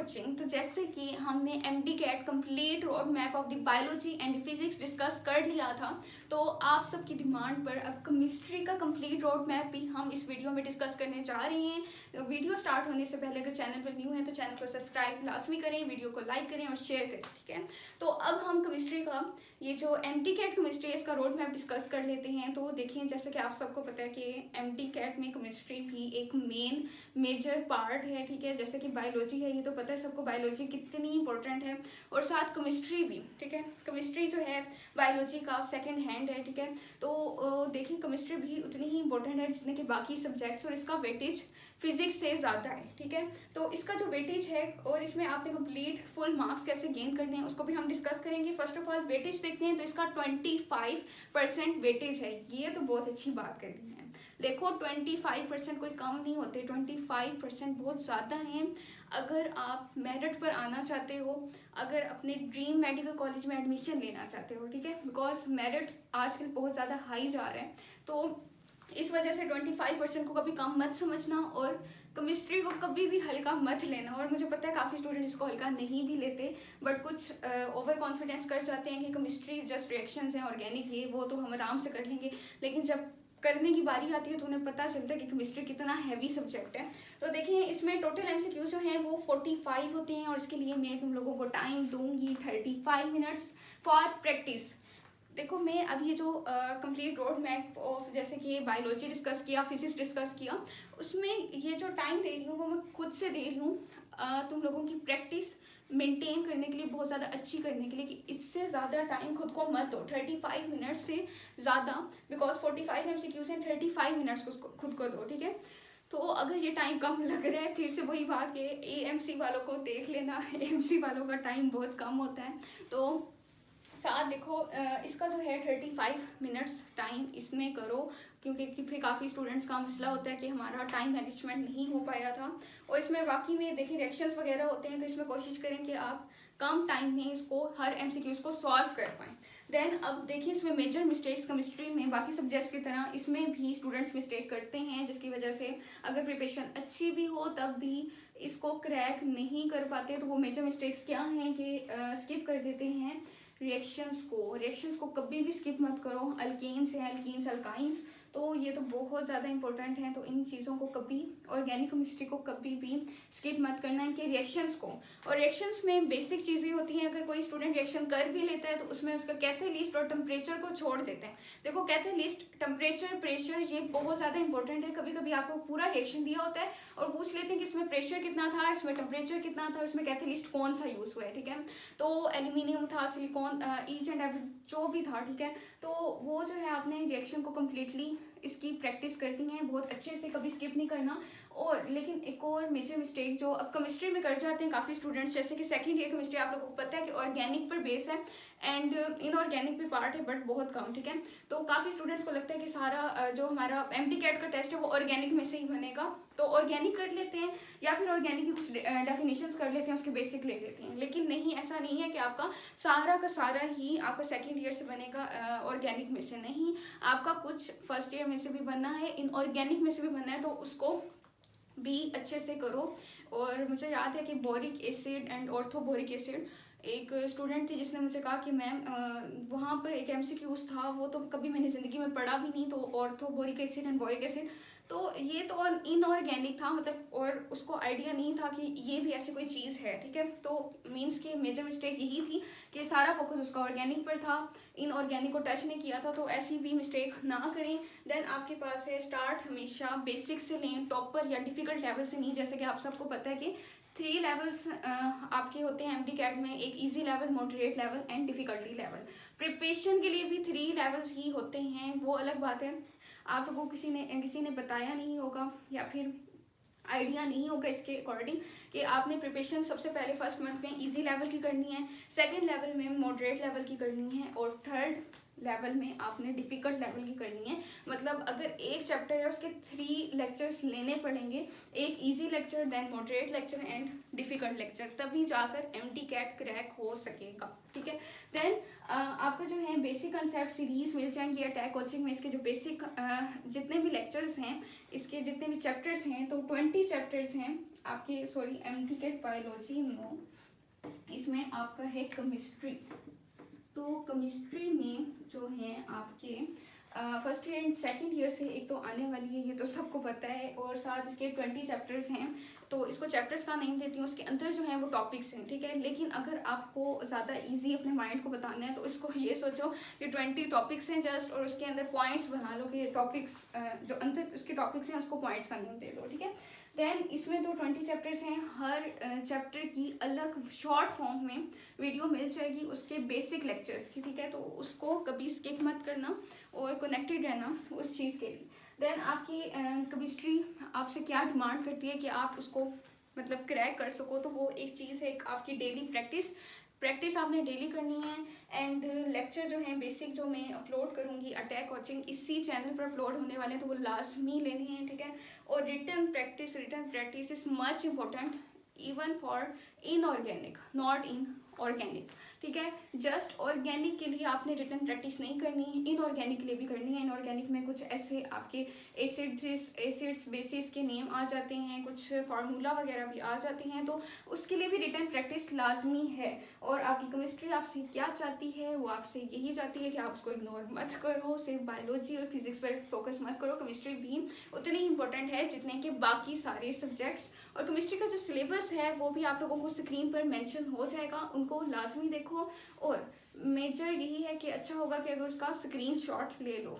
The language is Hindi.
वॉचिंग। तो जैसे कि हमने MDCAT complete road map of the biology and physics discuss कर लिया था, तो आप सबकी डिमांड पर अब केमिस्ट्री का कंप्लीट रोड मैप भी हम इस वीडियो में डिस्कस करने जा रहे हैं। तो वीडियो स्टार्ट होने से पहले अगर चैनल पर न्यू है तो चैनल को सब्सक्राइब लाजमी करें, वीडियो को लाइक करें और शेयर करें, ठीक है। तो अब हम केमिस्ट्री का ये जो एमडी कैट केमिस्ट्री है इसका रोड मैप डिस्कस कर लेते हैं। तो देखिए, जैसे कि आप सबको पता है कि एमडी कैट में केमिस्ट्री भी एक मेजर पार्ट है, ठीक है। जैसे कि बायोलॉजी है, ये तो पता है सबको बायोलॉजी कितनी इंपॉर्टेंट है, और साथ केमिस्ट्री भी, ठीक है। केमिस्ट्री जो है बायोलॉजी का सेकंड हैंड है, ठीक है। तो देखिए, केमिस्ट्री भी उतनी ही इंपॉर्टेंट है जितने कि बाकी सब्जेक्ट्स, और इसका वेटेज फिजिक्स से ज़्यादा है, ठीक है। तो इसका जो वेटेज है और इसमें आपने कंप्लीट फुल मार्क्स कैसे गेन करने हैं उसको भी हम डिस्कस करेंगे। फर्स्ट ऑफ ऑल वेटेज देखते हैं, तो इसका 25% वेटेज है। ये तो बहुत अच्छी बात कर दी है। देखो, 25% कोई कम नहीं होते, 25% बहुत ज़्यादा हैं। अगर आप मेरिट पर आना चाहते हो, अगर अपने ड्रीम मेडिकल कॉलेज में एडमिशन लेना चाहते हो, ठीक है, बिकॉज मेरिट आजकल बहुत ज़्यादा हाई जा रहा है, तो इस वजह से 25% को कभी कम मत समझना और केमिस्ट्री को कभी भी हल्का मत लेना। और मुझे पता है काफ़ी स्टूडेंट इसको हल्का नहीं भी लेते, बट कुछ ओवर कॉन्फिडेंस कर जाते हैं कि केमिस्ट्री जस्ट रिएक्शंस हैं, ऑर्गेनिक ये वो तो हम आराम से कर लेंगे, लेकिन जब करने की बारी आती है तो उन्हें पता चलता है कि केमिस्ट्री कितना हैवी सब्जेक्ट है। तो देखिए, इसमें टोटल एमसीक्यू जो हैं वो 45 होते हैं, और इसके लिए मैं तुम लोगों को टाइम दूंगी 35 मिनट्स फॉर प्रैक्टिस। देखो, मैं अब ये जो कंप्लीट रोड मैप ऑफ जैसे कि बायोलॉजी डिस्कस किया, फिजिक्स डिस्कस किया, उसमें ये जो टाइम दे रही हूँ वो मैं खुद से दे रही हूँ तुम लोगों की प्रैक्टिस मेंटेन करने के लिए, बहुत ज़्यादा अच्छी करने के लिए, कि इससे ज़्यादा टाइम खुद को मत दो, 35 मिनट्स से ज़्यादा, बिकॉज 45 एमसीक्यूज हैं, 35 मिनट्स को खुद को दो, ठीक है। तो अगर ये टाइम कम लग रहा है, फिर से वही बात कि एएमसी वालों को देख लेना, एएमसी वालों का टाइम बहुत कम होता है। तो साथ देखो, इसका जो है 35 मिनट्स टाइम इसमें करो, क्योंकि फिर काफ़ी स्टूडेंट्स का मसला होता है कि हमारा टाइम मैनेजमेंट नहीं हो पाया था। और इसमें बाकी में देखिए रिएक्शंस वगैरह होते हैं, तो इसमें कोशिश करें कि आप कम टाइम में इसको हर एमसीक्यूज को सॉल्व कर पाएँ। देन अब देखिए, इसमें मेजर मिस्टेक्स केमिस्ट्री में बाकी सब्जेक्ट्स की तरह इसमें भी स्टूडेंट्स मिस्टेक करते हैं, जिसकी वजह से अगर प्रिपरेशन अच्छी भी हो तब भी इसको क्रैक नहीं कर पाते। तो वो मेजर मिस्टेक्स क्या हैं कि स्किप कर देते हैं रिएक्शंस को कभी भी स्किप मत करो। अल्केन्स हैं, अल्कीन्स, अल्काइंस, तो ये तो बहुत ज़्यादा इंपॉर्टेंट हैं। तो इन चीज़ों को कभी, ऑर्गेनिक केमिस्ट्री को कभी भी स्किप मत करना, इनके रिएक्शंस को। और रिएक्शंस में बेसिक चीज़ें होती हैं, अगर कोई स्टूडेंट रिएक्शन कर भी लेता है तो उसमें उसका कैथेलिस्ट और टेम्परेचर को छोड़ देते हैं। देखो, कैथेलिस्ट, टेम्परेचर, प्रेशर, ये बहुत ज़्यादा इंपॉर्टेंट है। कभी कभी आपको पूरा रिएक्शन दिया होता है और पूछ लेते हैं कि इसमें प्रेशर कितना था, इसमें टेम्परेचर कितना था, इसमें कैथेलिस्ट कौन सा यूज़ हुआ है, ठीक है। तो एल्यूमिनियम था, सिलिकॉन, ईच एंड एवरी जो भी था, ठीक है। तो वो जो है आपने रिएक्शन को कम्प्लीटली इसकी प्रैक्टिस करती हैं बहुत अच्छे से, कभी स्किप नहीं करना। और लेकिन एक और मेजर मिस्टेक जो अब केमिस्ट्री में कर जाते हैं काफ़ी स्टूडेंट्स, जैसे कि सेकंड ईयर केमिस्ट्री आप लोगों को पता है कि ऑर्गेनिक पर बेस है एंड इनऑर्गेनिक भी पार्ट है, बट बहुत कम, ठीक है। तो काफ़ी स्टूडेंट्स को लगता है कि सारा जो हमारा एमडी कैट का टेस्ट है वो ऑर्गेनिक में से ही बनेगा, तो ऑर्गेनिक कर लेते हैं या फिर ऑर्गेनिक की कुछ डेफिनेशंस कर लेते हैं, उसके बेसिक ले लेते हैं। लेकिन नहीं, ऐसा नहीं है कि आपका सारा का सारा ही आपका सेकंड ईयर से बनेगा ऑर्गेनिक में से, नहीं। आपका कुछ फर्स्ट ईयर में से भी बनना है, इनऑर्गेनिक में से भी बनना है, तो उसको भी अच्छे से करो। और मुझे याद है कि boric acid and orthoboric acid, एक स्टूडेंट थी जिसने मुझे कहा कि मैम वहाँ पर एक एमसीक्यूज था, वो तो कभी मैंने ज़िंदगी में पढ़ा भी नहीं, तो orthoboric acid and boric acid, तो ये तो इनऑर्गेनिक था, मतलब, और उसको आइडिया नहीं था कि ये भी ऐसी कोई चीज़ है, ठीक है। तो मीन्स के मेजर मिस्टेक यही थी कि सारा फोकस उसका ऑर्गेनिक पर था, इनऑर्गेनिक को टच नहीं किया था। तो ऐसी भी मिस्टेक ना करें। देन आपके पास है, स्टार्ट हमेशा बेसिक से लें, टॉपर या डिफ़िकल्ट लेवल से नहीं। जैसे कि आप सबको पता है कि 3 लेवल्स आपके होते हैं एमडी कैट में, एक easy level, moderate level and difficulty level. Preparation के लिए भी 3 लेवल्स ही होते हैं, वो अलग बात है, आप लोगों को किसी ने बताया नहीं होगा या फिर आइडिया नहीं होगा इसके अकॉर्डिंग कि आपने प्रिपरेशन सबसे पहले फर्स्ट मंथ में इजी लेवल की करनी है, सेकंड लेवल में मॉडरेट लेवल की करनी है, और थर्ड लेवल में आपने डिफ़िकल्ट लेवल की करनी है। मतलब अगर एक चैप्टर है उसके 3 लेक्चर्स लेने पड़ेंगे, एक easy lecture, then moderate lecture and difficult lecture, तभी जाकर MTCAT क्रैक हो सकेगा, ठीक है। देन आपको जो है बेसिक कंसेप्ट सीरीज़ मिल जाएंगी अटैक कोचिंग में। इसके जो बेसिक जितने भी लेक्चर्स हैं, इसके जितने भी चैप्टर्स हैं, तो 20 चैप्टर्स हैं आपके, सॉरी MTCAT बायोलॉजी नो, इसमें आपका है केमिस्ट्री। तो केमिस्ट्री में जो है आपके first year and second year से एक तो आने वाली है, ये तो सबको पता है, और साथ इसके 20 चैप्टर्स हैं। तो इसको चैप्टर्स का नेम देती हूँ, उसके अंदर जो है वो टॉपिक्स हैं, ठीक है। लेकिन अगर आपको ज़्यादा इजी अपने माइंड को बताना है तो इसको ये सोचो कि 20 टॉपिक्स हैं जस्ट, और उसके अंदर पॉइंट्स बना लो कि ये टॉपिक्स जो अंदर उसके टॉपिक्स हैं उसको पॉइंट्स का नेम दे दो, ठीक है। देन इसमें तो 20 चैप्टर्स हैं, हर चैप्टर की अलग शॉर्ट फॉर्म में वीडियो मिल जाएगी उसके बेसिक लेक्चर्स की, ठीक है। तो उसको कभी स्किप मत करना और कनेक्टेड रहना उस चीज़ के लिए। देन आपकी केमिस्ट्री आपसे क्या डिमांड करती है कि आप उसको मतलब क्रैक कर सको, तो वो एक चीज़ है, एक आपकी डेली प्रैक्टिस आपने डेली करनी है। एंड लेक्चर जो है बेसिक जो मैं अपलोड करूँगी अटैक कोचिंग इसी चैनल पर अपलोड होने वाले हैं, तो वो लाजमी लेनी है, ठीक है। और written practice is much important even for inorganic, not in organic, ठीक है। जस्ट ऑर्गेनिक के लिए आपने रिटन प्रैक्टिस नहीं करनी है, इनऑर्गेनिक के लिए भी करनी है। इनऑर्गेनिक में कुछ ऐसे आपके एसिड्स बेसिस के नेम आ जाते हैं, कुछ फार्मूला वगैरह भी आ जाते हैं, तो उसके लिए भी रिटन प्रैक्टिस लाजमी है। और आपकी केमिस्ट्री आपसे क्या चाहती है, वो आपसे यही चाहती है कि आप उसको इग्नोर मत करो, सिर्फ बायोलॉजी और फिजिक्स पर फोकस मत करो। केमिस्ट्री भी उतनी ही इंपॉर्टेंट है जितने के बाकी सारे सब्जेक्ट्स। और केमिस्ट्री का जो सिलेबस है वो भी आप लोगों को स्क्रीन पर मेंशन हो जाएगा, उनको लाजमी देखो। और मेजर यही है कि अच्छा होगा कि अगर उसका स्क्रीनशॉट ले लो।